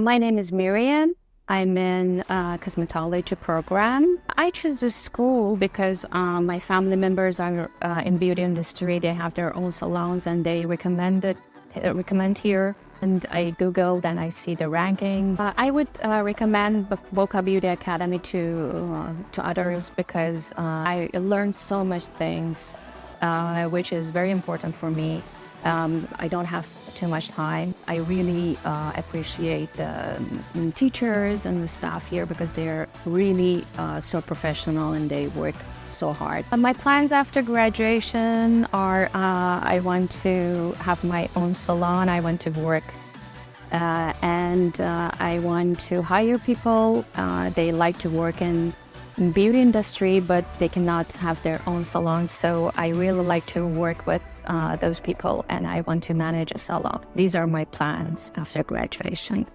My name is Miriam. I'm in cosmetology program. I chose this school because my family members are in beauty industry. They have their own salons and they recommend here. And I Googled and I see the rankings. I would recommend Boca Beauty Academy to others because I learned so much things, which is very important for me. I don't have too much time. I really appreciate the teachers and the staff here because they're really so professional and they work so hard. My plans after graduation are I want to have my own salon. I want to work and I want to hire people. They like to work in beauty industry, but they cannot have their own salons. So I really like to work with those people and I want to manage a salon. These are my plans after graduation.